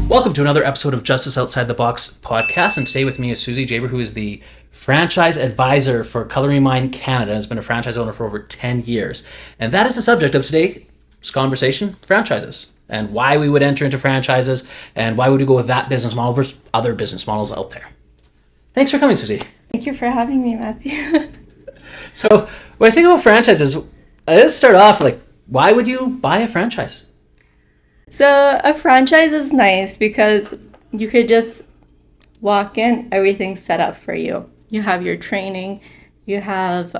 Welcome to another episode of Justice Outside the Box podcast, and today with me is Suzy Jaber, who is the franchise advisor for Coloring Mind Canada and has been a franchise owner for over 10 years. And that is the subject of today's conversation, franchises, and why we would enter into franchises, and why would we go with that business model versus other business models out there. Thanks for coming, Suzy. Thank you for having me, Matthew. So, when I think about franchises, let's start off, why would you buy a franchise? So a franchise is nice because you could just walk in, everything's set up for you. You have your training, you have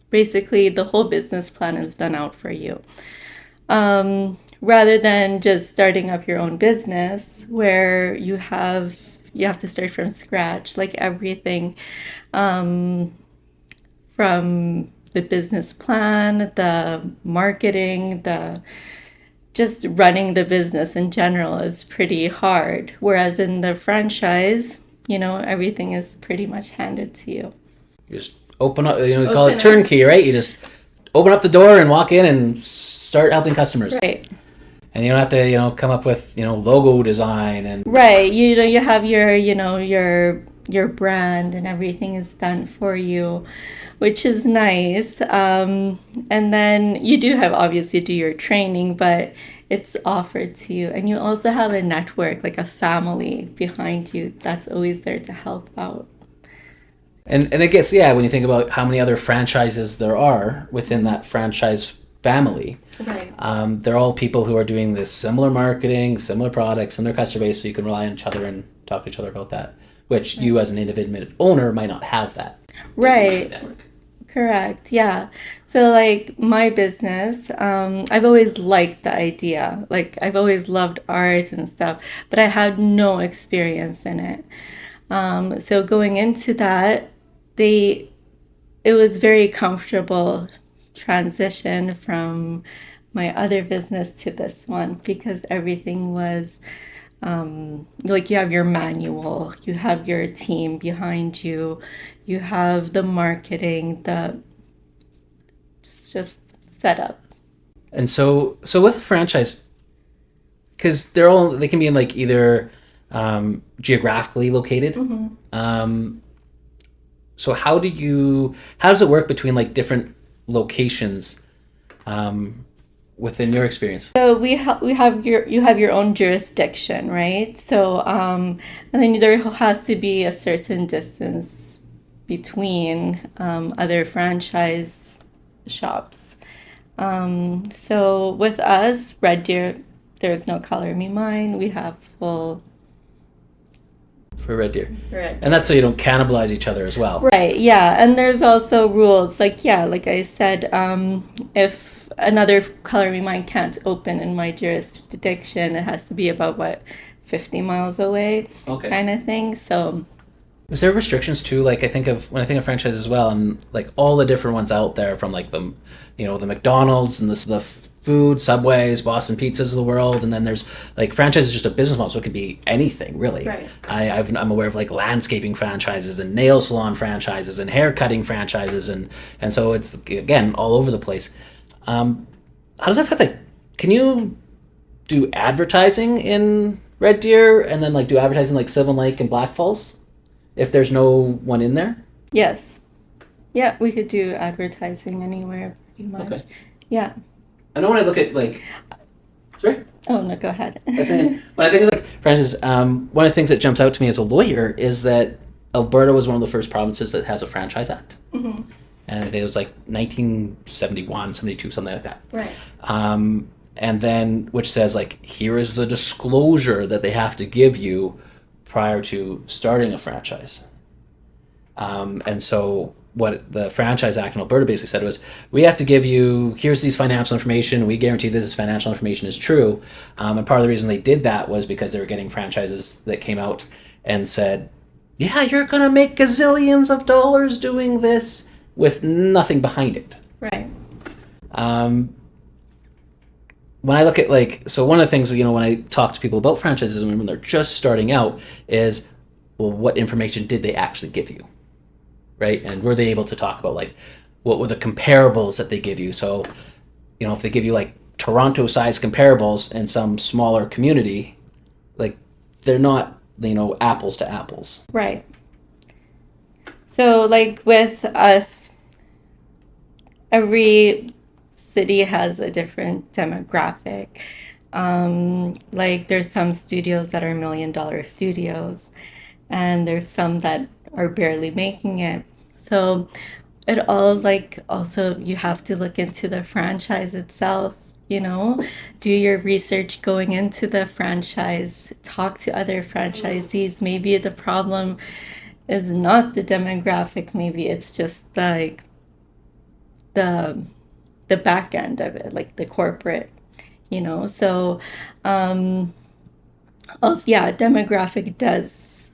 basically the whole business plan is done out for you. Rather than just starting up your own business where you have to start from scratch, like everything from the business plan, the marketing, just running the business in general is pretty hard. Whereas in the franchise, everything is pretty much handed to you. You just open up, call it turnkey, right? You just open up the door and walk in and start helping customers. Right. And you don't have to, come up with, logo design and... Right. You have your brand and everything is done for you, which is nice. And then you do have, obviously, do your training, but it's offered to you. And you also have a network, like a family behind you that's always there to help out. And I guess, when you think about how many other franchises there are within that franchise family, right. They're all people who are doing this similar marketing, similar products, similar customer base, so you can rely on each other and talk to each other about that, which you as an individual owner might not have that. Right. Correct. Yeah. So my business, I've always liked the idea. I've always loved art and stuff, but I had no experience in it. So going into that, it was very comfortable transition from my other business to this one because everything was you have your manual, you have your team behind you, you have the marketing, the just set up. And so with a franchise, because they can be in either geographically located. Mm-hmm. So how does it work between different locations within your experience? So you have your own jurisdiction, right? So and then there has to be a certain distance between other franchise shops. So with us, Red Deer, there's no Color Me Mine. We have full for Red Deer. Right. And that's so you don't cannibalize each other as well. Right, yeah. And there's also rules, like I said, if another Color Me Mine can't open in my jurisdiction, it has to be about, 50 miles away, okay, kind of thing. So... Is there restrictions too? When I think of franchise as well, and all the different ones out there, from the McDonald's and the food, Subways, Boston Pizzas of the world, and then there's franchise is just a business model, so it could be anything really. Right. I'm aware of landscaping franchises and nail salon franchises and hair cutting franchises, and so it's again all over the place. How does that affect? Can you do advertising in Red Deer and then do advertising Sylvan Lake and Black Falls? If there's no one in there? Yes. Yeah, we could do advertising anywhere, pretty much. Okay. Yeah. I know when I look at, Sorry? Oh, no, go ahead. When I think of, franchise, one of the things that jumps out to me as a lawyer is that Alberta was one of the first provinces that has a Franchise Act. Mm-hmm. And it was 1971, 72, something like that. Right. And then, which says, here is the disclosure that they have to give you prior to starting a franchise. And so what the Franchise Act in Alberta basically said was, we have to give you, here's these financial information, we guarantee this financial information is true. And part of the reason they did that was because they were getting franchises that came out and said, yeah, you're going to make gazillions of dollars doing this with nothing behind it. Right. When I look at so one of the things, when I talk to people about franchises when they're just starting out is, well, what information did they actually give you? Right? And were they able to talk about what were the comparables that they give you? So, if they give you Toronto-sized comparables in some smaller community, like they're not, apples to apples. Right. So, like with us, every city has a different demographic. Like there's some studios that are $1 million studios, and there's some that are barely making it. So it all like also you have to look into the franchise itself, do your research going into the franchise, talk to other franchisees. Maybe the problem is not the demographic, maybe it's just like the the back end of it, like the corporate, so also, yeah, demographic does.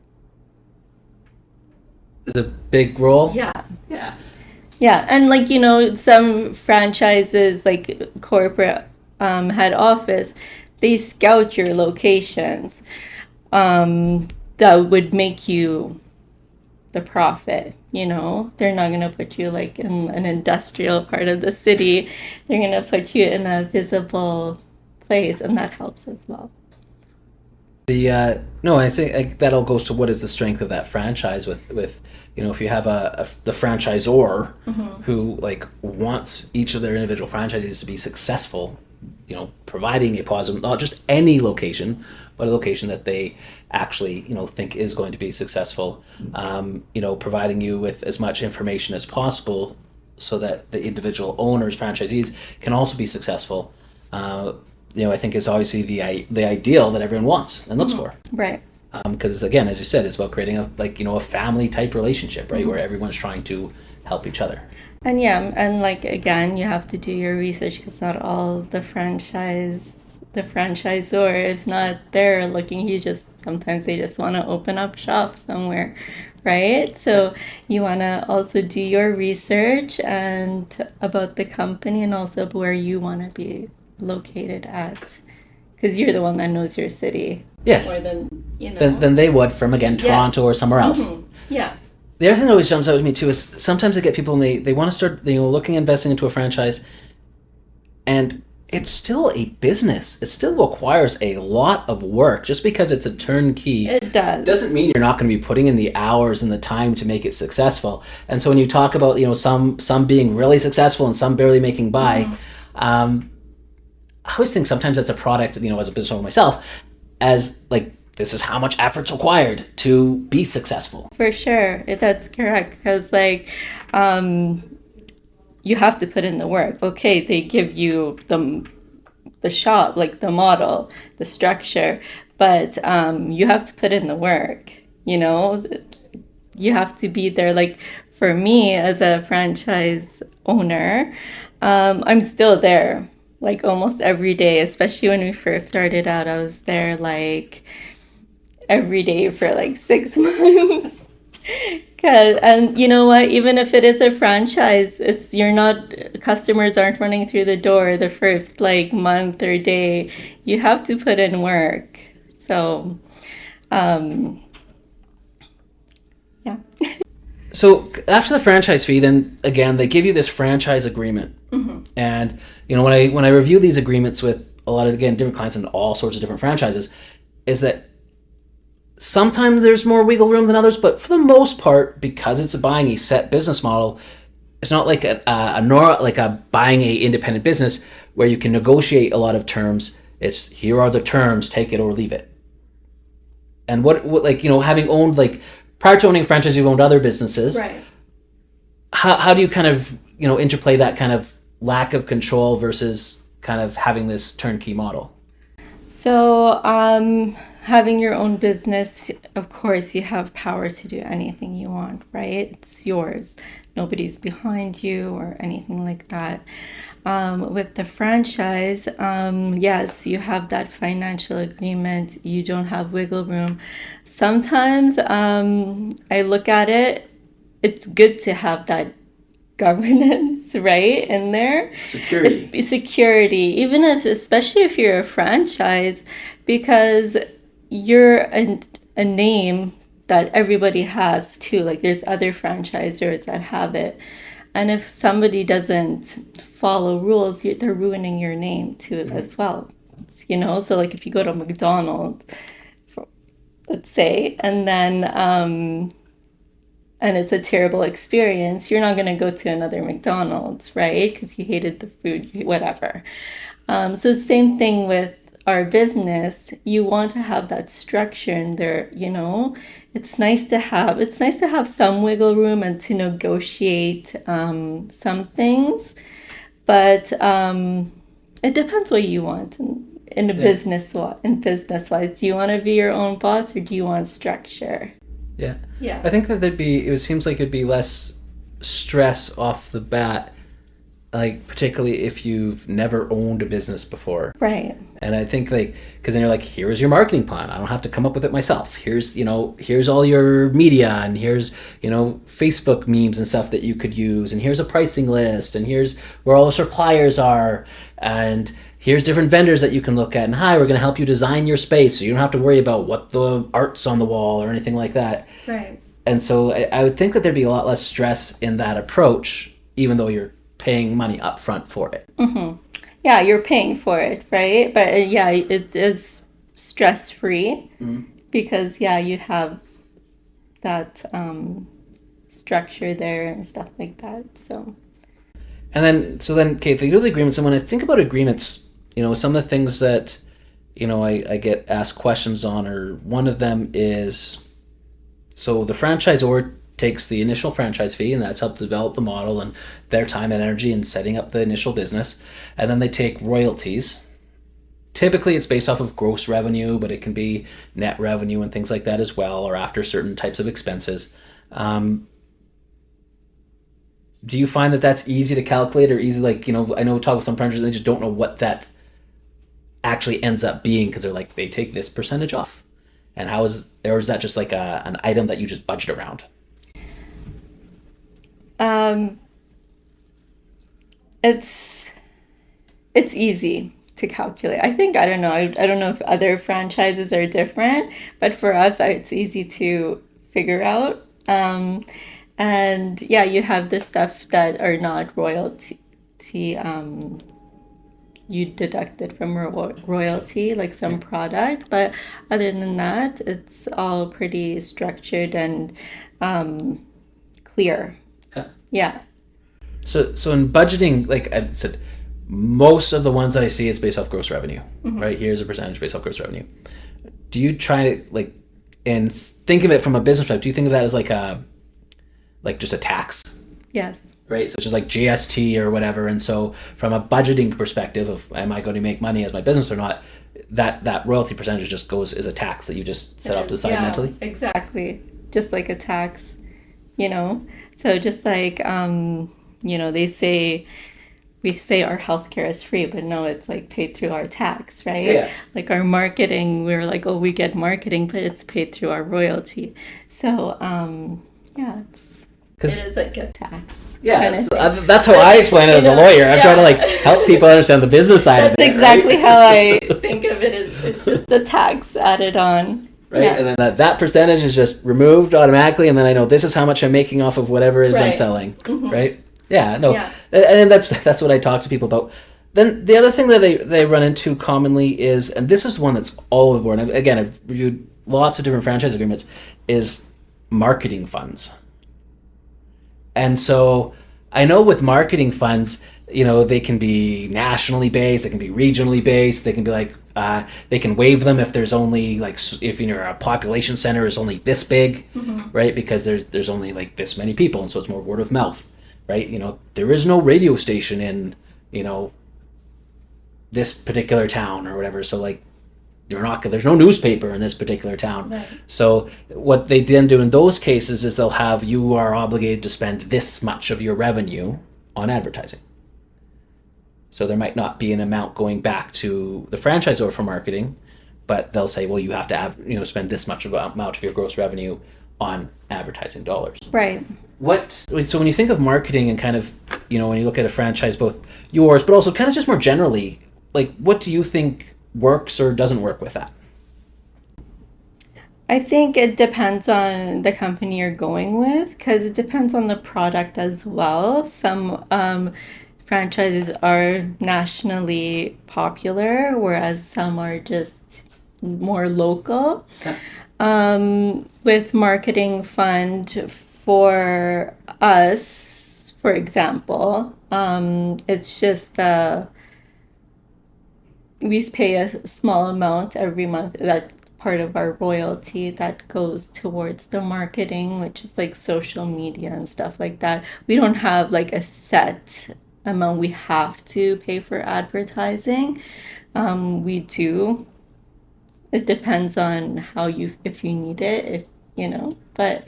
Is a big role. Yeah. Yeah. Yeah, and like some franchises, like corporate head office, they scout your locations. That would make you the profit. They're not gonna put you like in an industrial part of the city. They're gonna put you in a visible place, and that helps as well. No, I think like, that all goes to what is the strength of that franchise with if you have the franchisor who like wants each of their individual franchisees to be successful, providing a positive, not just any location, but a location that they actually think is going to be successful, providing you with as much information as possible so that the individual owners, franchisees can also be successful. I think is obviously the ideal that everyone wants and looks for. Right. Because again, as you said, it's about creating a family type relationship, right, where everyone's trying to help each other. And yeah, and like again, you have to do your research because not all the franchisor is not there looking. Sometimes they just want to open up shop somewhere, right? So you want to also do your research and about the company and also where you want to be located at, because you're the one that knows your city. Yes. More than than they would from again Toronto or somewhere else. Yeah. The other thing that always jumps out with me too is sometimes I get people and they want to start looking at investing into a franchise, and it's still a business. It still requires a lot of work. Just because it's a turnkey, It does. Doesn't mean you're not going to be putting in the hours and the time to make it successful. And so when you talk about some being really successful and some barely making by, I always think sometimes that's a product, as a business owner myself, as like this is how much effort's required to be successful. For sure, that's correct. Because like, you have to put in the work. Okay, they give you the shop, like the model, the structure, but you have to put in the work. You have to be there. Like for me as a franchise owner, I'm still there like almost every day, especially when we first started out. I was there like every day for like 6 months. And you know what? Even if it is a franchise, customers aren't running through the door the first like month or day. You have to put in work. So, yeah. So after the franchise fee, then again, they give you this franchise agreement. And when I review these agreements with a lot of, again, different clients and all sorts of different franchises, is that sometimes there's more wiggle room than others, but for the most part, because it's buying a set business model, it's not like a buying a independent business where you can negotiate a lot of terms. It's here are the terms, take it or leave it. And what having owned prior to owning a franchise, you've owned other businesses. Right. How do you kind of interplay that kind of lack of control versus kind of having this turnkey model? So, having your own business, of course, you have power to do anything you want, right? It's yours. Nobody's behind you or anything like that. With the franchise, yes, you have that financial agreement. You don't have wiggle room. Sometimes I look at it, it's good to have that governance, right, in there. Security, even especially if you're a franchise, because you're a name that everybody has too. Like there's other franchisors that have it. And if somebody doesn't follow rules, they're ruining your name too as well. So like if you go to McDonald's let's say, and it's a terrible experience, you're not going to go to another McDonald's, right? Because you hated the food, whatever. So same thing with our business. You want to have that structure in there, you know. It's nice to have some wiggle room and to negotiate some things, but it depends what you want in a Yeah. business wise. Do you want to be your own boss or do you want structure? Yeah. Yeah. I think that it seems like it'd be less stress off the bat, like particularly if you've never owned a business before. Right. And I think like, because then you're like, here's your marketing plan. I don't have to come up with it myself. Here's all your media, and here's, Facebook memes and stuff that you could use. And here's a pricing list, and here's where all the suppliers are. And here's different vendors that you can look at. And hi, we're going to help you design your space. So you don't have to worry about what the art's on the wall or anything like that. Right. And so I would think that there'd be a lot less stress in that approach, even though you're paying money up front for it. Mm-hmm. Yeah, you're paying for it, right? But yeah, it is stress free because yeah, you have that structure there and stuff like that. So And then, Kate, they do the agreements. And when I think about agreements, some of the things that, I get asked questions on, or one of them is, so the franchisor takes the initial franchise fee, and that's helped develop the model and their time and energy in setting up the initial business. And then they take royalties. Typically, it's based off of gross revenue, but it can be net revenue and things like that as well, or after certain types of expenses. Do you find that that's easy to calculate, or easy, like, I know we talk with some franchisees, they just don't know what that actually ends up being because they're like, they take this percentage off. And or is that just like an item that you just budget around? it's easy to calculate. I don't know. I don't know if other franchises are different, but for us, it's easy to figure out. And yeah, you have the stuff that are not royalty. You deducted from royalty, like some product, but other than that, it's all pretty structured and clear. Yeah. Yeah. So in budgeting, like I said, most of the ones that I see, it's based off gross revenue, right? Here's a percentage based off gross revenue. Do you try to and think of it from a business perspective? Do you think of that as like just a tax? Yes. Right, so it's just like GST or whatever. And so from a budgeting perspective of, am I going to make money as my business or not, that royalty percentage just goes as a tax that you just set off to the side mentally. Exactly, just like a tax, so just like we say our healthcare is free, but no, it's like paid through our tax, right? Yeah. Like our marketing, we're like, oh, we get marketing, but it's paid through our royalty. So yeah, it is like a tax. Yeah, that's how I explain it as a lawyer. I'm trying to help people understand the business side of it. That's exactly how I think of it. It's just the tax added on. Right, Yeah. and then that percentage is just removed automatically, and then I know this is how much I'm making off of whatever it is I'm Right. selling. Right? Yeah, no, Yeah. and that's what I talk to people about. Then the other thing that they run into commonly is, and this is one that's all over the board. And again, I've reviewed lots of different franchise agreements, is marketing funds. And so I know with marketing funds, they can be nationally based, they can be regionally based, they can be they can waive them if there's only if a population center is only this big, right? Because there's only this many people, and so it's more word of mouth, right? There is no radio station in this particular town or whatever, so there's no newspaper in this particular town. Right. So what they then do in those cases is you are obligated to spend this much of your revenue on advertising. So there might not be an amount going back to the franchisor for marketing, but they'll say, well, you have to spend this much amount of your gross revenue on advertising dollars. Right. So when you think of marketing and kind of, when you look at a franchise, both yours, but also kind of just more generally, what do you think works or doesn't work with that? I think it depends on the company you're going with because it depends on the product as well. Some franchises are nationally popular, whereas some are just more local. Okay. With marketing fund for us, for example, it's just we pay a small amount every month, that part of our royalty that goes towards the marketing, which is like social media and stuff like that. We don't have like a set amount we have to pay for advertising. We do. It depends on how you, if you need it, if but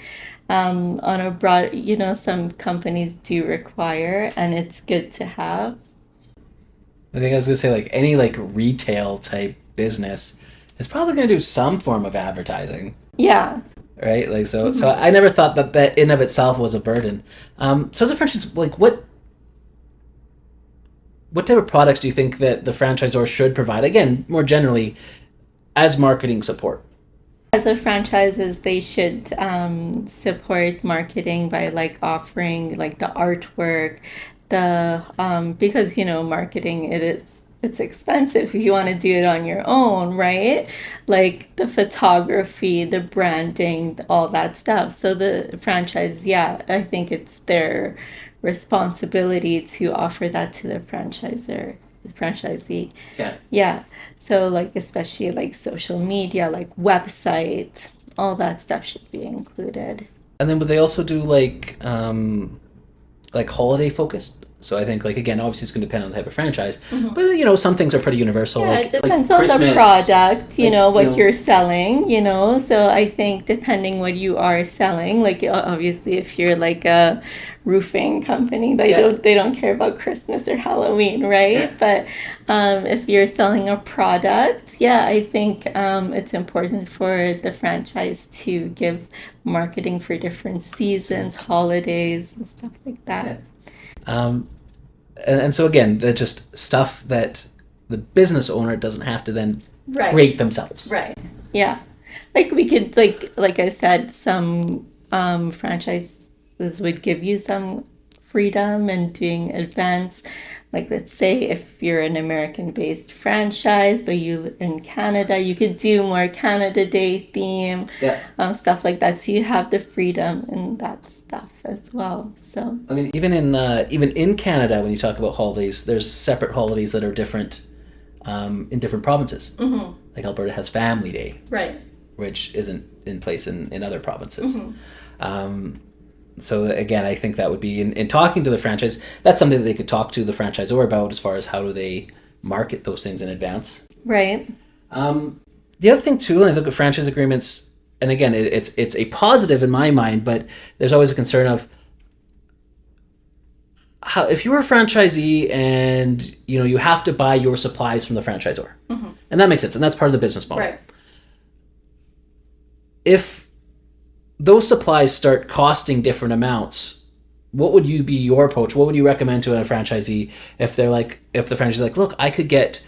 on a broad, some companies do require, and it's good to have. I think I was gonna say like any like retail type business is probably gonna do some form of advertising, Yeah. right? Like so Hmm. I never thought that that in of itself was a burden. So as a franchise, like what type of products do you think that the franchisor should provide? Again, more generally, as marketing support. As a franchises, they should support marketing by like offering like the artwork, the because marketing, it's expensive if you want to do it on your own, right? Like the photography, the branding, all that stuff. So the franchise, yeah, I think it's their responsibility to offer that to the franchisee. Yeah. Yeah. So like especially like social media, like website, all that stuff should be included. And then would they also do like holiday focused? So I think like again, obviously it's going to depend on the type of franchise, but Hmm. some things are pretty universal, Yeah, it like depends on the Christmas, product, like what you're selling, So I think depending what you are selling, like obviously if you're like a roofing company, yeah, they don't care about Christmas or Halloween, yeah, right? But if you're selling a product, yeah, I think it's important for the franchise to give marketing for different seasons, since holidays, and stuff like yeah. that. Um, and so again, that's just stuff that the business owner doesn't have to then Right. create themselves. Right. Yeah. Like we could like I said, some franchises would give you some freedom in doing events. Like let's say if you're an American based franchise but you live in Canada, you could do more Canada Day theme, Yeah. stuff like that. So you have the freedom in that stuff as well. So I mean, even in Canada, when you talk about holidays, there's separate holidays that are different in different provinces. hmm. Like Alberta has Family Day, Right. which isn't in place in other provinces. Hmm. Um, so again, I think that would be in talking to the franchise. That's something that they could talk to the franchisor about as far as how do they market those things in advance. Right. The other thing too, and I look at franchise agreements, and again, it's a positive in my mind, but there's always a concern of how if you're a franchisee and you have to buy your supplies from the franchisor, Hmm. and that makes sense, and that's part of the business model. Right. If those supplies start costing different amounts, what would you be your approach? What would you recommend to a franchisee if if the franchisee is like, look, I could get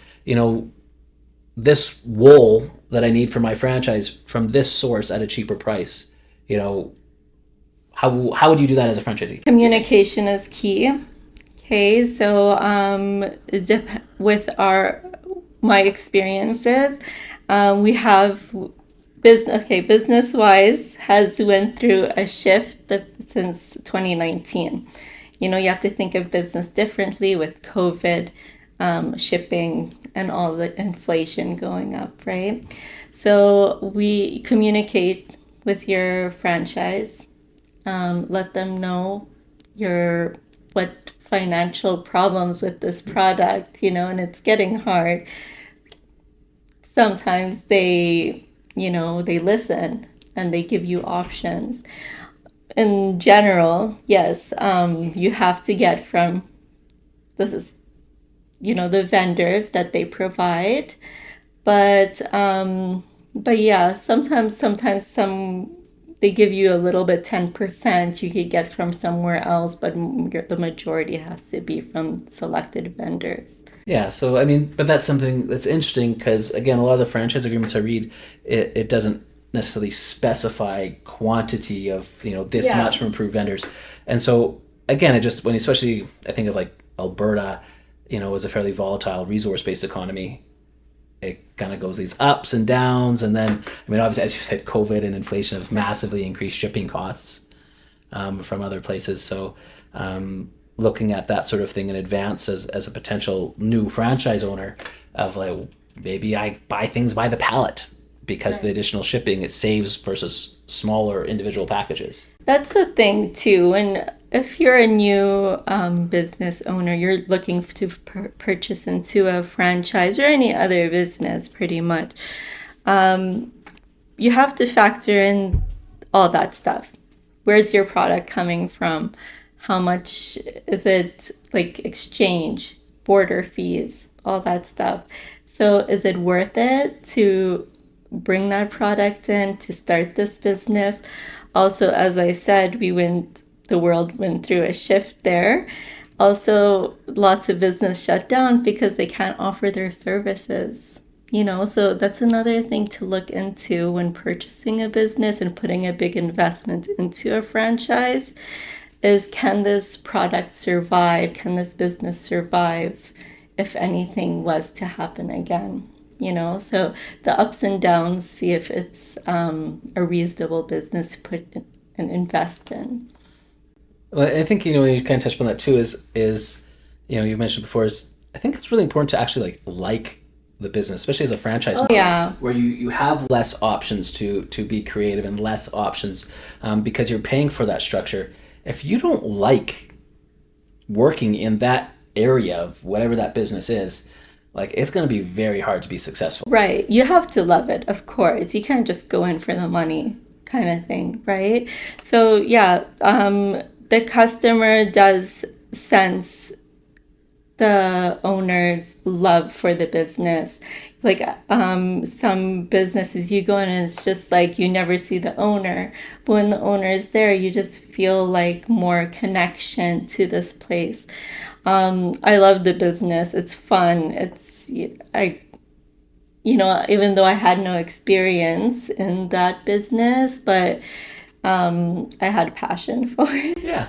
this wool that I need for my franchise from this source at a cheaper price. How would you do that as a franchisee? Communication is key. Okay, so with my experiences, we have business wise has went through a shift since 2019. You have to think of business differently with COVID, shipping, and all the inflation going up, right? So we communicate with your franchise, let them know your what financial problems with this product, and it's getting hard. Sometimes they listen and they give you options. In general, yes, you have to get from this is the vendors that they provide, but yeah, sometimes some they give you a little bit, 10% you could get from somewhere else, but the majority has to be from selected vendors. Yeah, so I mean, but that's something that's interesting because again, a lot of the franchise agreements I read, it doesn't necessarily specify quantity of this Yeah. much from approved vendors, and so again, it just when especially I think of like Alberta, was a fairly volatile resource based economy. It kind of goes these ups and downs. And then, I mean, obviously, as you said, COVID and inflation have massively increased shipping costs from other places. So looking at that sort of thing in advance as a potential new franchise owner of like, maybe I buy things by the pallet because the additional shipping it saves versus smaller individual packages. That's the thing too. And if you're a new business owner, you're looking to purchase into a franchise or any other business, pretty much. You have to factor in all that stuff. Where's your product coming from? How much is it, like exchange, border fees, all that stuff. So is it worth it to bring that product in to start this business? Also, as I said, the world went through a shift there. Also, lots of business shut down because they can't offer their services. So that's another thing to look into when purchasing a business and putting a big investment into a franchise is, can this product survive? Can this business survive if anything was to happen again? So the ups and downs, see if it's a reasonable business to put and invest in. Well, I think, when you kind of touched on that too is you mentioned before I think it's really important to actually like the business, especially as a franchise model, yeah. where you have less options to be creative and less options because you're paying for that structure. If you don't like working in that area of whatever that business is, like it's going to be very hard to be successful. Right. You have to love it, of course. You can't just go in for the money kind of thing, right? So yeah, the customer does sense the owner's love for the business. Like some businesses you go in and it's just like you never see the owner, but when the owner is there you just feel like more connection to this place. I love the business. It's fun. Even though I had no experience in that business, but I had passion for it. Yeah.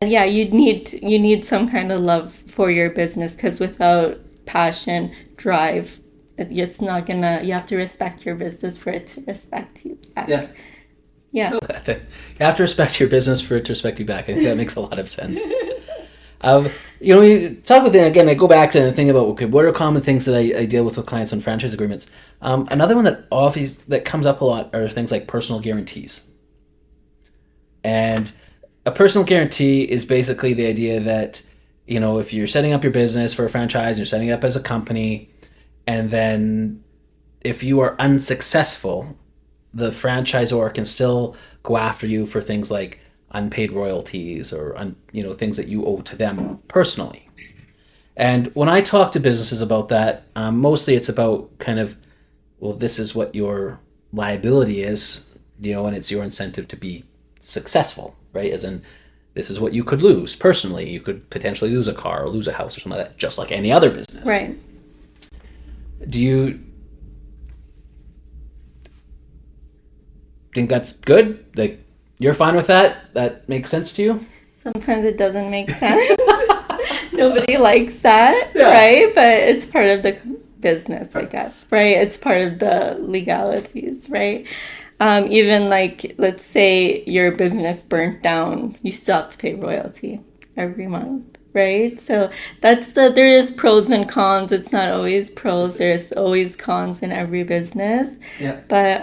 And yeah, you need some kind of love for your business, because without passion, drive, it's not gonna. You have to respect your business for it to respect you back. Yeah. Yeah. You have to respect your business for it to respect you back. I think that makes a lot of sense. You talk with again. I go back to the thing about what are common things that I deal with clients on franchise agreements. Another one that comes up a lot are things like personal guarantees. And a personal guarantee is basically the idea that, if you're setting up your business for a franchise, you're setting it up as a company, and then if you are unsuccessful, the franchisor can still go after you for things like unpaid royalties or things that you owe to them personally. And when I talk to businesses about that, mostly it's about kind of, well, this is what your liability is, and it's your incentive to be successful, right? As in, this is what you could lose personally. You could potentially lose a car or lose a house or something like that, just like any other business. Right. Do you think that's good? Like, you're fine with that? That makes sense to you? Sometimes it doesn't make sense. Nobody likes that, Yeah. right? But it's part of the business, I guess, right? It's part of the legalities, right? Even like, let's say your business burnt down, you still have to pay royalty every month, right? So there is pros and cons. It's not always pros. There's always cons in every business. Yeah. But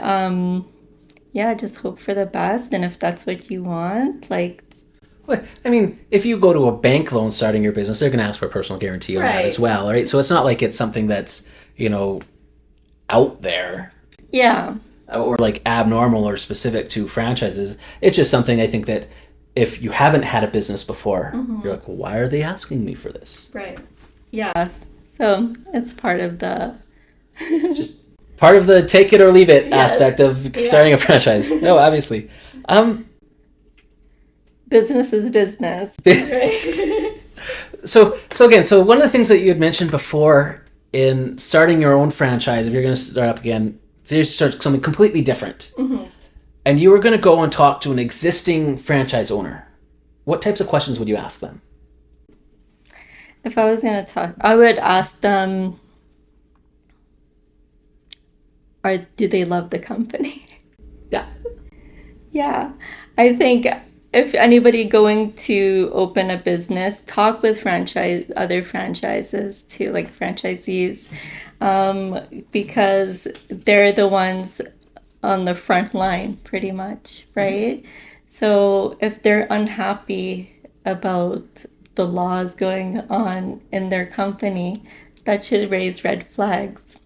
yeah, just hope for the best. And if that's what you want, like. Well, I mean, if you go to a bank loan starting your business, they're going to ask for a personal guarantee on that as well, right? So it's not like it's something that's, out there. Yeah. Or like abnormal or specific to franchises. It's just something I think that if you haven't had a business before, you're like, well, why are they asking me for this? Right. Yeah. So it's part of the just part of the take it or leave it aspect of starting a franchise. No, obviously. Business is business. Right. So one of the things that you had mentioned before in starting your own franchise, if you're going to start up again, so you start something completely different. Mm-hmm. And you were going to go and talk to an existing franchise owner. What types of questions would you ask them? If I was going to talk, I would ask them, or do they love the company? Yeah. Yeah, I think if anybody going to open a business, talk with other franchises too, like franchisees, because they're the ones on the front line pretty much, right? So if they're unhappy about the laws going on in their company, that should raise red flags.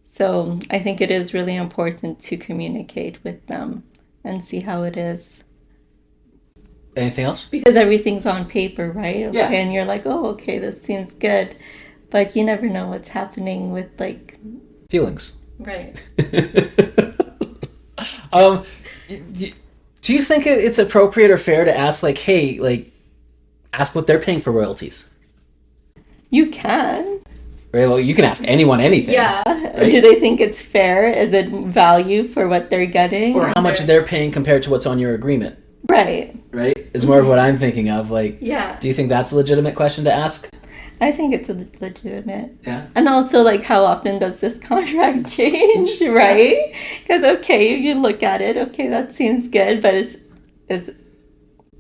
So I think it is really important to communicate with them and see how it is. Anything else? Because everything's on paper, right? Okay, Yeah. and you're like, oh, okay, this seems good. But you never know what's happening with, like, Feelings. right. um, do you think it's appropriate or fair to ask, like, hey, like, ask what they're paying for royalties? You can. Right? Well, you can ask anyone anything. Yeah. Right? Do they think it's fair? Is it value for what they're getting? Or how much they're paying compared to what's on your agreement? Right. Right? Is more of what I'm thinking of. Like, Yeah. do you think that's a legitimate question to ask? I think it's legitimate. Yeah. And also, like, how often does this contract change, right? Because, okay, you look at it, okay, that seems good, but it's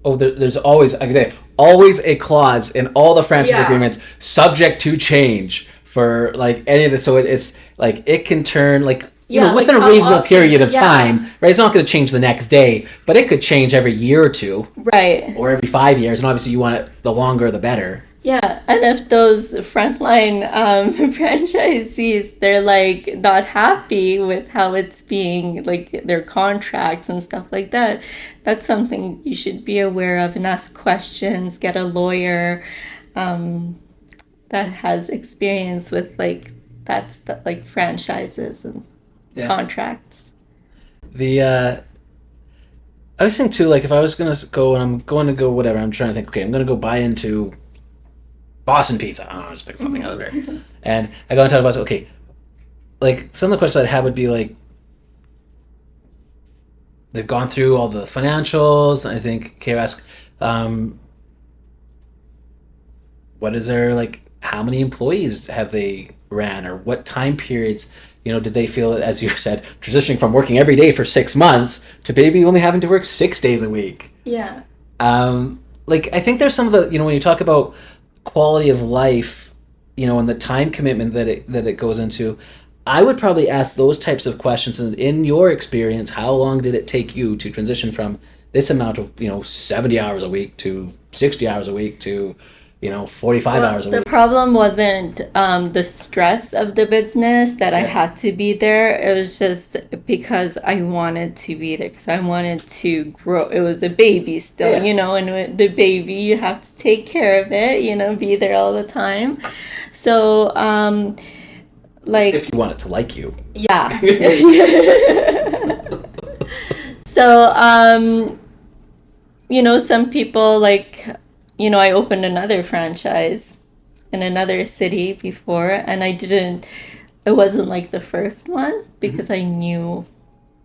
Oh, there's always, I could say, always a clause in all the franchise agreements subject to change for, like, any of this. So it's like, it can turn, like, you know, within a reasonable period of time, right? It's not going to change the next day, but it could change every year or two. Right. Or every 5 years. And obviously you want it, the longer the better. Yeah, and if those frontline franchisees, they're like not happy with how it's being, like their contracts and stuff like that, that's something you should be aware of and ask questions, get a lawyer that has experience with like franchises and contracts. I was thinking too, like if I was going to go and I'm going to go whatever, I'm trying to think, okay, I'm going to go buy into Boston Pizza. I don't know, just pick something out of there. And I go and talk about, okay, like some of the questions I'd have would be like, they've gone through all the financials. I think, okay, ask, what is their, like, how many employees have they ran or what time periods, you know, did they feel, as you said, transitioning from working every day for 6 months to maybe only having to work 6 days a week? Yeah. Like, I think there's some of the, you know, when you talk about quality of life, you know, and the time commitment that it goes into, I would probably ask those types of questions. And in your experience, how long did it take you to transition from this amount of, you know, 70 hours a week to 60 hours a week to, you know, 45 hours a week? The problem wasn't the stress of the business that I had to be there. It was just because I wanted to be there, because I wanted to grow. It was a baby still, you know, and with the baby, you have to take care of it, you know, be there all the time. So, like... If you want it to like you. Yeah. So, you know, some people, like... You know, I opened another franchise in another city before, and it wasn't like the first one because I knew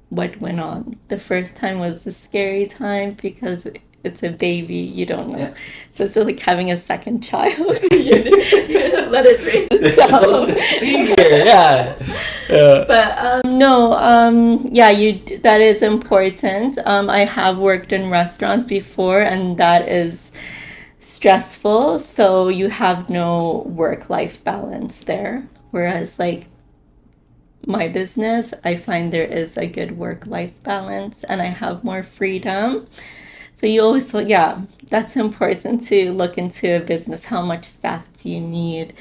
what went on. The first time was a scary time because it's a baby, you don't know. Yeah. So it's just like having a second child. You let it raise itself. It's easier, yeah. But that is important. I have worked in restaurants before, and that is stressful, so you have no work-life balance there. Whereas, like, my business, I find there is a good work-life balance, and I have more freedom. So you always, that's important to look into a business. How much staff do you need?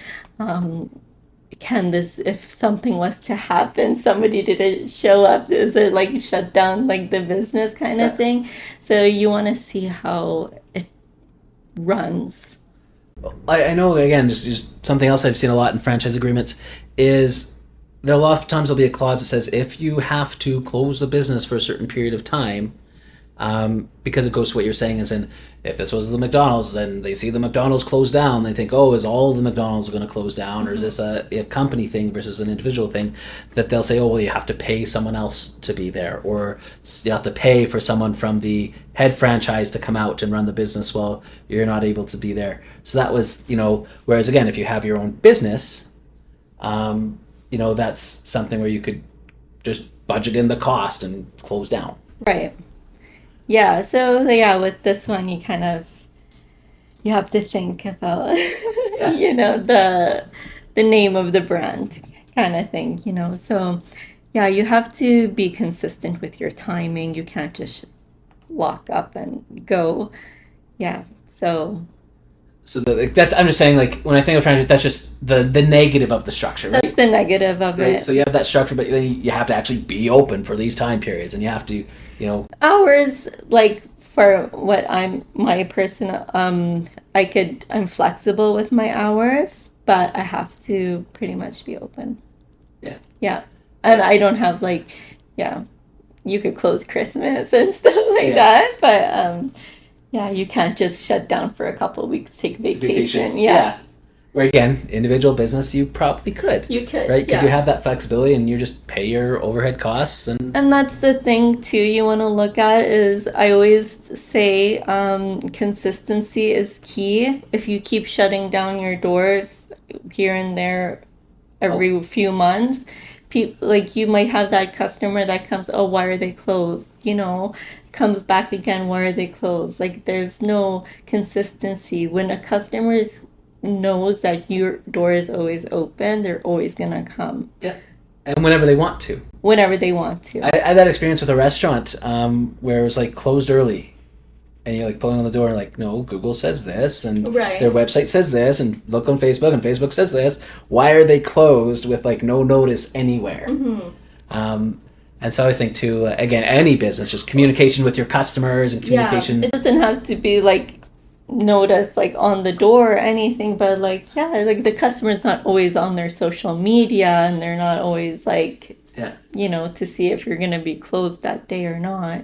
If something was to happen, somebody didn't show up, is it like shut down like the business kind of thing? So you want to see how it runs. I know, again, just something else I've seen a lot in franchise agreements is there a lot of times there'll be a clause that says if you have to close the business for a certain period of time, because it goes to what you're saying is in, if this was the McDonald's and they see the McDonald's close down, they think, oh, is all the McDonald's going to close down, or is this a company thing versus an individual thing, that they'll say, oh, well, you have to pay someone else to be there, or you have to pay for someone from the head franchise to come out and run the business while you're not able to be there. So that was, you know, whereas again, if you have your own business, that's something where you could just budget in the cost and close down. Right. Yeah. So yeah, with this one, you have to think about Yeah. the name of the brand kind of thing. So yeah, you have to be consistent with your timing. You can't just lock up and go. Yeah. So So that's I'm just saying, like, when I think of franchise, that's just the negative of the structure, right? that's the negative of Right. it. So you have that structure, but then you have to actually be open for these time periods, and you have to, Hours, like for what my personal, I'm flexible with my hours, but I have to pretty much be open. yeah. Yeah. And I don't have like, yeah, you could close Christmas and stuff like Yeah. that, but yeah, you can't just shut down for a couple of weeks, take vacation. Yeah. Where again, individual business, you probably could. You could, Right? Because yeah. you have that flexibility, and you just pay your overhead costs, and And that's the thing too you want to look at is I always say consistency is key. If you keep shutting down your doors here and there every few months, people like you might have that customer that comes, oh, why are they closed? Comes back again, why are they closed? Like there's no consistency. When a knows that your door is always open, they're always gonna come yeah, and whenever they want to. whenever they want to. I had that experience with a restaurant where it was like closed early, and you're like pulling on the door, and like, no, Google says this, and Right. their website says this, and look on Facebook, and Facebook says this. Why are they closed with like no notice anywhere? And so I think too, again, any business, just communication with your customers and communication. Yeah, it doesn't have to be like notice like on the door or anything, but like yeah, like the customer's not always on their social media and they're not always like Yeah. to see if you're gonna be closed that day or not.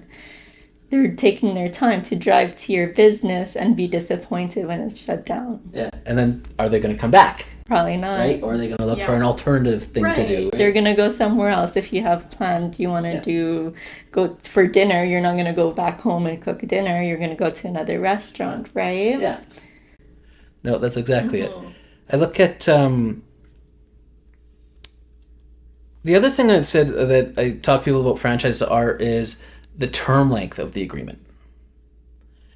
They're taking their time to drive to your business and be disappointed when it's shut down. Yeah. And then are they going to come back? Probably not. Right? Or are they going to look Yeah. for an alternative thing to Right. do? Right? They're gonna go somewhere else. If you have planned you want to go for dinner, you're not gonna go back home and cook dinner. You're gonna go to another restaurant, right? Yeah. No, that's exactly it. Mhm. I look at the other thing I said that I talk to people about franchise is the term length of the agreement.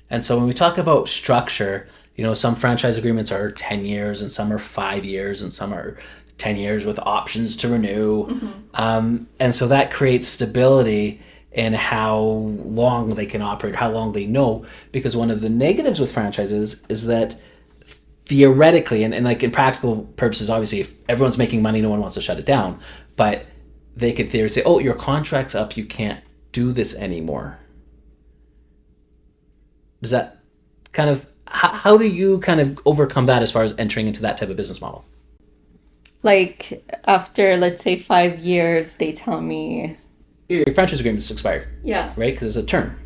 And so when we talk about structure, some franchise agreements are 10 years and some are 5 years and some are 10 years with options to renew. And so that creates stability in how long they can operate, how long they know. Because one of the negatives with franchises is that theoretically, and like in practical purposes, obviously, if everyone's making money, no one wants to shut it down. But they could theoretically say, oh, your contract's up, you can't do this anymore. Does that kind of, how do you kind of overcome that as far as entering into that type of business model? Like after, let's say 5 years, they tell me, Your franchise agreement is expired, yeah, right? Because it's a term.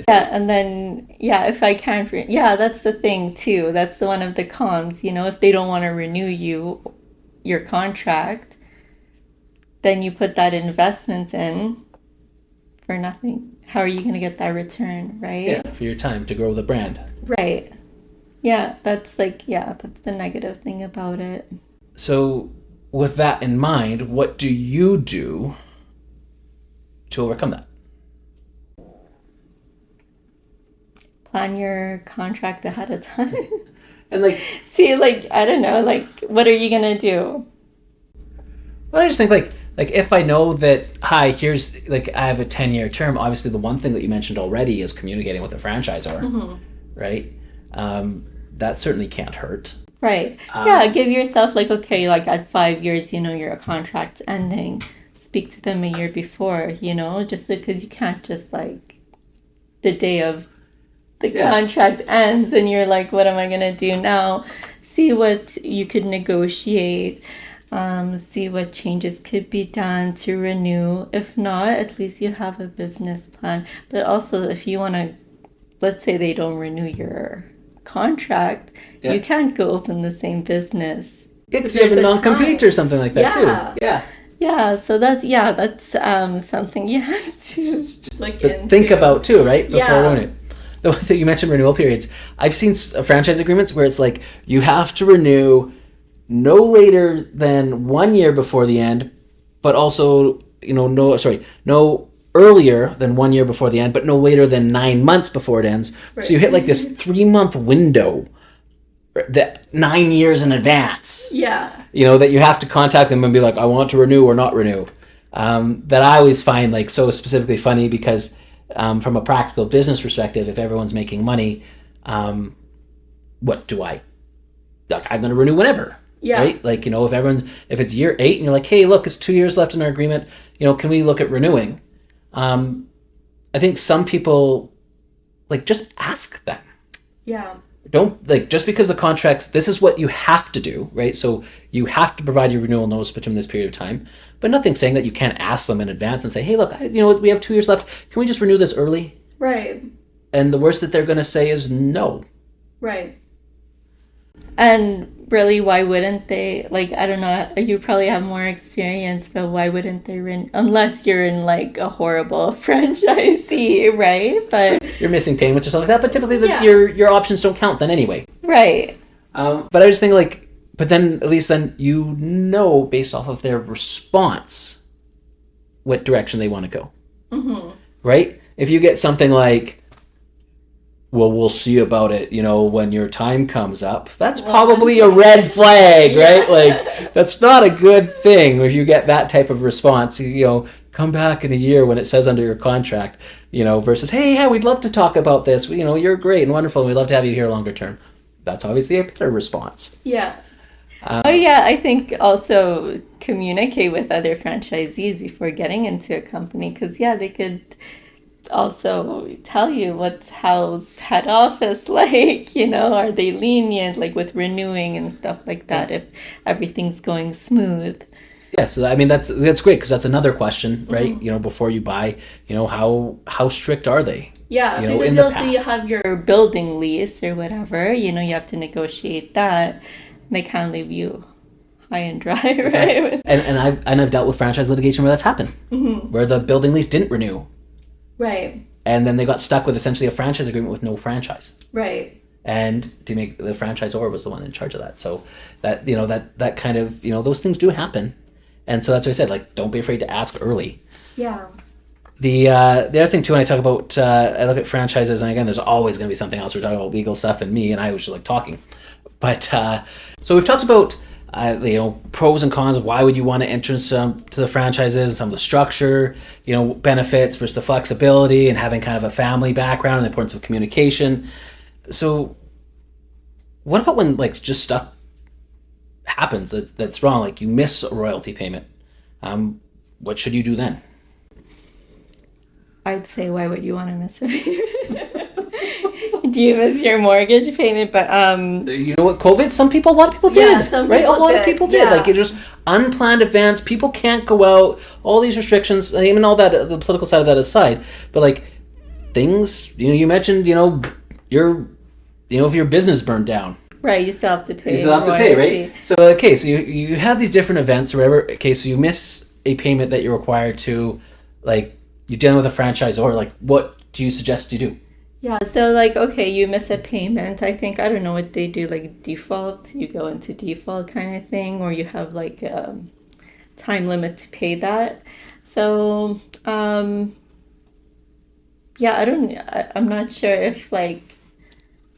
yeah, and then if I can't, that's the thing too. That's one of the cons. If they don't want to renew your contract, then you put that investment in for nothing. How are you going to get that return, right? Yeah, for your time to grow the brand. Right. Yeah, that's the negative thing about it. So with that in mind, what do you do to overcome that? Plan your contract ahead of time. And like, See, like, I don't know, like, what are you going to do? well, I just think like if I know that, hi, here's like I have a 10-year term, obviously the one thing that you mentioned already is communicating with the franchisor, right? That certainly can't hurt. Right. Yeah, give yourself like, okay, like at 5 years, your contract's ending. Speak to them a year before, just because you can't just like the day of the contract ends and you're like, what am I going to do now? See what you could negotiate. See what changes could be done to renew. If not, at least you have a business plan. But also, if you want to, let's say they don't renew your contract, you can't go open the same business. Because you have a non-compete or something like that too. Yeah. Yeah, so that's something you have to look into. Think about too, right? Before Yeah. doing it. The one thing you mentioned, renewal periods. I've seen franchise agreements where it's like you have to renew no later than 1 year before the end, but also, no earlier than 1 year before the end, but no later than 9 months before it ends. Right. So you hit like this 3 month window, that 9 years in advance. Yeah. That you have to contact them and be like, I want to renew or not renew. That I always find like so specifically funny because from a practical business perspective, if everyone's making money, what do I? Like, I'm going to renew whenever. Yeah. Right? Like, if it's year 8 and you're like, hey, look, it's 2 years left in our agreement, can we look at renewing? I think some people like just ask them. Yeah. Don't like just because the contracts, this is what you have to do, right? So you have to provide your renewal notice between this period of time, but nothing saying that you can't ask them in advance and say, hey, look, we have 2 years left. Can we just renew this early? Right. And the worst that they're going to say is no. Right. And really, why wouldn't they? Like, I don't know, you probably have more experience, but why wouldn't they unless you're in like a horrible franchisee, right? But you're missing payments or something like that, but typically your options don't count then anyway. Right. But I just think like, but then at least then based off of their response what direction they want to go. Mm-hmm. Right? If you get something like, well, we'll see about it, when your time comes up, that's probably a red flag, right? Like, that's not a good thing if you get that type of response. Come back in a year when it says under your contract, versus, hey, yeah, we'd love to talk about this. You're great and wonderful, and we'd love to have you here longer term. That's obviously a better response. Yeah. I think also communicate with other franchisees before getting into a company, because, they could also tell you how's head office like, are they lenient like with renewing and stuff like that if everything's going smooth. Yeah, so I mean that's great because that's another question, right? Mm-hmm. Before you buy, how strict are they? Yeah, because in also you have your building lease or whatever, you have to negotiate that. They can't leave you high and dry, right? Exactly. And I've dealt with franchise litigation where that's happened, mm-hmm. where the building lease didn't renew. Right. And then they got stuck with essentially a franchise agreement with no franchise. Right. And to make the franchisor was the one in charge of that. So that, that kind of, those things do happen. And so that's what I said, like, don't be afraid to ask early. Yeah. The other thing too, when I talk about, I look at franchises, and again, there's always going to be something else. We're talking about legal stuff and me, and I was just like talking. But, so we've talked about, pros and cons of why would you want to enter to the franchises, some of the structure, benefits versus the flexibility and having kind of a family background and the importance of communication. So what about when like just stuff happens that's wrong, like you miss a royalty payment? What should you do then? I'd say, why would you want to miss a payment? Do you miss your mortgage payment? But you know what, COVID, a lot of people did, right? A lot of people did. Like, it just unplanned events, people can't go out, all these restrictions, even all that, the political side of that aside, but like things, you mentioned, if your business burned down. Right, you still have to pay. You still have to pay, right? So, okay, so you have these different events or whatever. Okay, so you miss a payment that you're required to, like, you're dealing with a franchisor, like, what do you suggest you do? Yeah, so, like, okay, you miss a payment. I think, I don't know what they do, like, default. You go into default kind of thing, or you have, like, a time limit to pay that. So, I'm not sure if, like,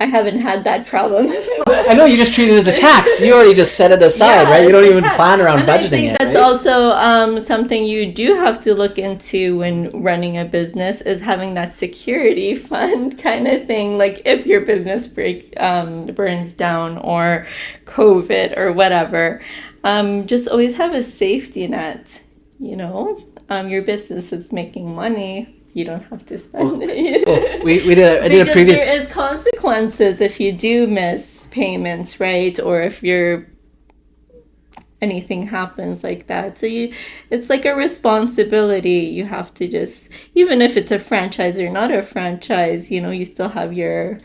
I haven't had that problem. I know, you just treat it as a tax. You already just set it aside, right? You don't even plan around budgeting it. That's also something you do have to look into when running a business, is having that security fund kind of thing. Like, if your business burns down or COVID or whatever, just always have a safety net. Your business is making money. You don't have to spend it. I did a previous. There is consequences if you do miss payments, right? Or if anything happens like that. So it's like a responsibility. You have to just, even if it's a franchise or not a franchise, you still have your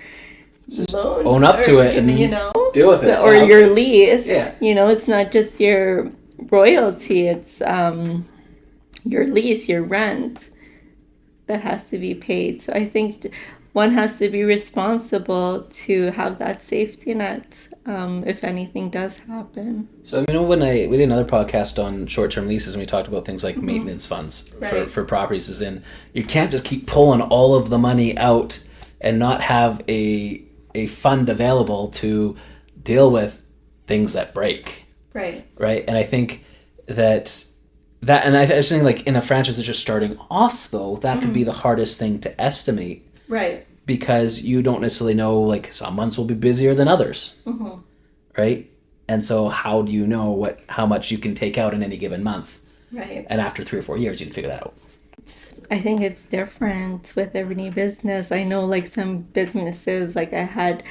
loan. Own up to it and deal with it. Or your lease. Yeah. It's not just your royalty. It's your lease, your rent that has to be paid. So I think one has to be responsible to have that safety net if anything does happen. So when we did another podcast on short-term leases, and we talked about things like maintenance funds Right. for properties, as in you can't just keep pulling all of the money out and not have a fund available to deal with things that break. Right. Right. And I think and I was saying, like, in a franchise that's just starting off, though, that could be the hardest thing to estimate. Right. Because you don't necessarily know, like, some months will be busier than others. Right? And so how do you know how much you can take out in any given month? Right. And after 3 or 4 years, you can figure that out. I think it's different with every business. I know, like, some businesses, like I had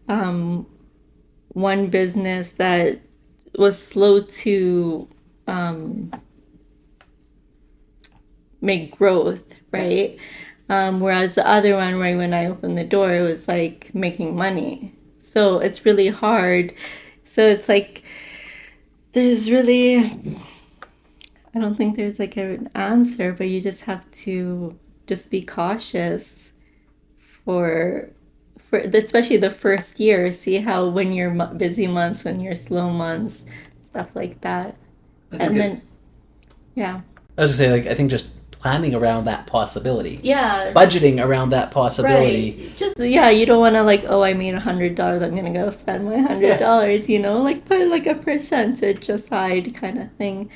one business that was slow to make growth, right? Whereas the other one, right when I opened the door, it was like making money. So it's really hard. So it's like there's really, I don't think there's like an answer, but you just have to just be cautious for especially the first year. See how when you're busy months, when you're slow months, stuff like that, and then yeah. I was gonna say, like, I think just planning around that possibility. Yeah. Budgeting around that possibility. Right. Just you don't want to like, oh, I made $100. I'm gonna go spend my $100. You know, like put like a percentage aside, kind of thing,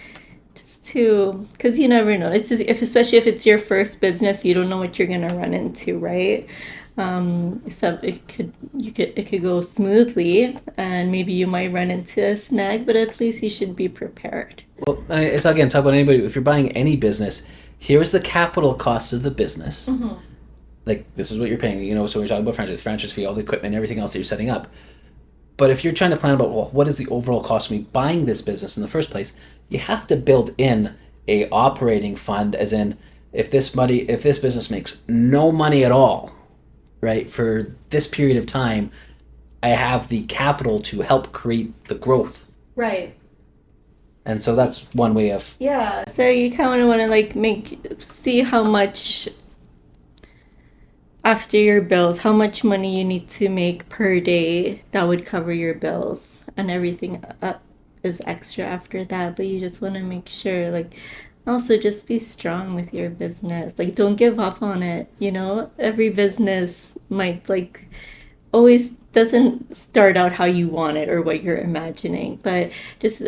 just to, because you never know. It's just, especially if it's your first business, you don't know what you're gonna run into, right? So it could go smoothly, and maybe you might run into a snag, but at least you should be prepared. Well, it's again, talk about anybody. If you're buying any business, here is the capital cost of the business. Like, this is what you're paying. So we're talking about franchise fee, all the equipment, everything else that you're setting up. But if you're trying to plan about, well, what is the overall cost of me buying this business in the first place, you have to build in a operating fund, as in, if this business makes no money at all, right, for this period of time, I have the capital to help create the growth. Right. And so that's one way of... Yeah, so you kind of want to like see how much after your bills, how much money you need to make per day that would cover your bills, and everything is extra after that. But you just want to make sure, like, also just be strong with your business. Like, don't give up on it. Every business might like always doesn't start out how you want it or what you're imagining, but just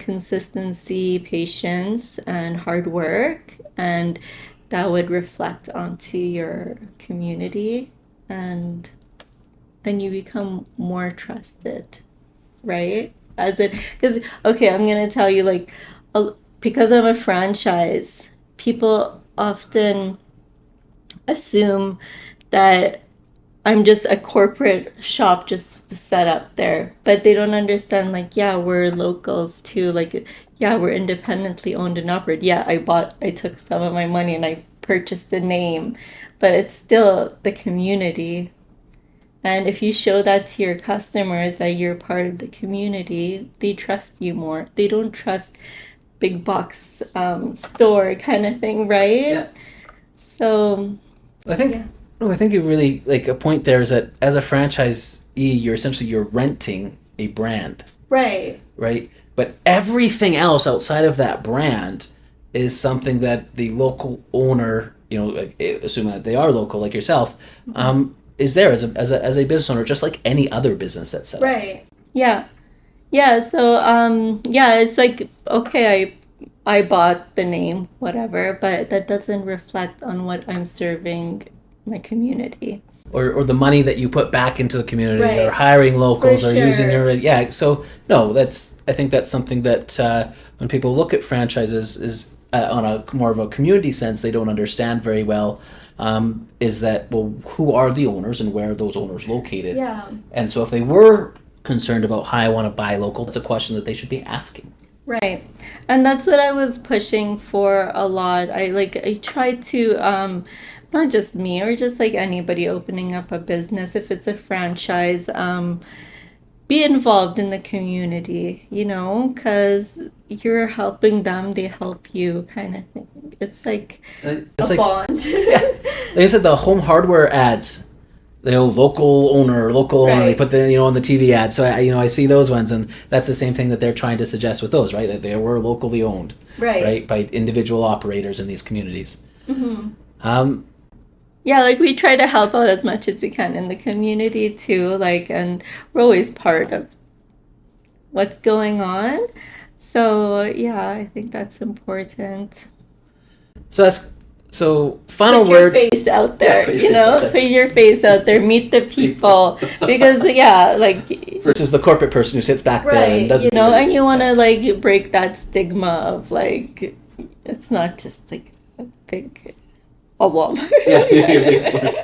consistency, patience, and hard work, and that would reflect onto your community, and then you become more trusted, right? Because okay, I'm gonna tell you, like, because I'm a franchise, people often assume that I'm just a corporate shop just set up there, but they don't understand, like, yeah, we're locals too. Like, yeah, we're independently owned and operated. Yeah, I took some of my money and I purchased the name, but it's still the community. And if you show that to your customers that you're part of the community, they trust you more. They don't trust big box store kind of thing, right? Yeah. So I think... Yeah. No, I think you really, like, a point there is that as a franchisee, you're renting a brand. Right. Right? But everything else outside of that brand is something that the local owner, assuming that they are local, like yourself, is there as a business owner, just like any other business that's set up. Right. Yeah. Yeah. So, it's like, okay, I bought the name, whatever, but that doesn't reflect on what I'm serving my community, or the money that you put back into the community, right, or hiring locals, or using your so no, I think that's something that when people look at franchises is on a more of a community sense, they don't understand very well, is that, well, who are the owners and where are those owners located? Yeah. And so if they were concerned about how I want to buy local, it's a question that they should be asking. Right. And that's what I was pushing for a lot. I tried to not just me, or just like anybody opening up a business, if it's a franchise, be involved in the community, because you're helping them, they help you, kind of thing. It's like a bond. Yeah. Like I said, the home hardware ads, local owner, local owner. They Right. put the on the TV ad. So I see those ones, and that's the same thing that they're trying to suggest with those, right? That they were locally owned, Right. right, by individual operators in these communities. Hmm. Um, Yeah, like we try to help out as much as we can in the community too, like, and we're always part of what's going on. So, yeah, I think that's important. so that's so final Put your words. face out Yeah, there, put your you face out know, there. put your face out there, meet the people. Because, yeah, like, Versus the corporate person who sits back there and right, doesn't do and anything. you want to, like, break that stigma of, like, it's not just, like, a big, a Walmart. Yeah, of course.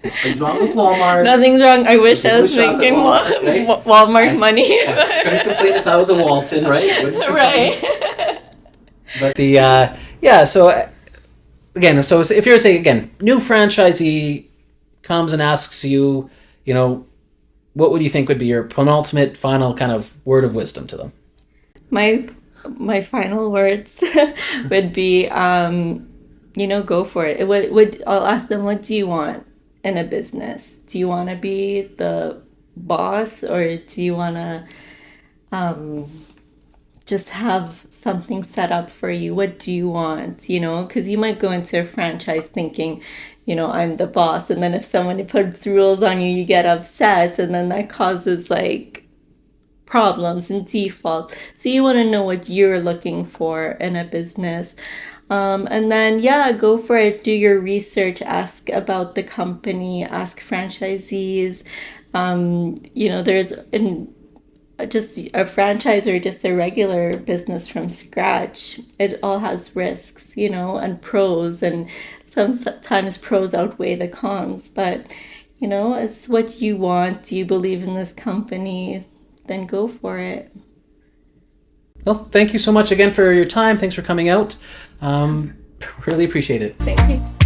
Nothing's wrong with Walmart. Nothing's wrong. I wish I People was shop at making Walmart, right? Walmart money. Couldn't complain if I was a Walton, right? Wouldn't complain. Right. But the yeah, so again, so if you're saying again, new franchisee comes and asks you, what would you think would be your penultimate, final kind of word of wisdom to them? My final words would be, go for it. I'll ask them, what do you want in a business? Do you want to be the boss, or do you want to just have something set up for you? What do you want? Because you might go into a franchise thinking, I'm the boss, and then if someone puts rules on you, you get upset, and then that causes like problems and default. So you want to know what you're looking for in a business. And then, yeah, go for it. Do your research. Ask about the company. Ask franchisees. There's just a franchise or just a regular business from scratch. It all has risks, and pros. And sometimes pros outweigh the cons. But, it's what you want. Do you believe in this company? Then go for it. Well, thank you so much again for your time. Thanks for coming out. Really appreciate it. Thank you.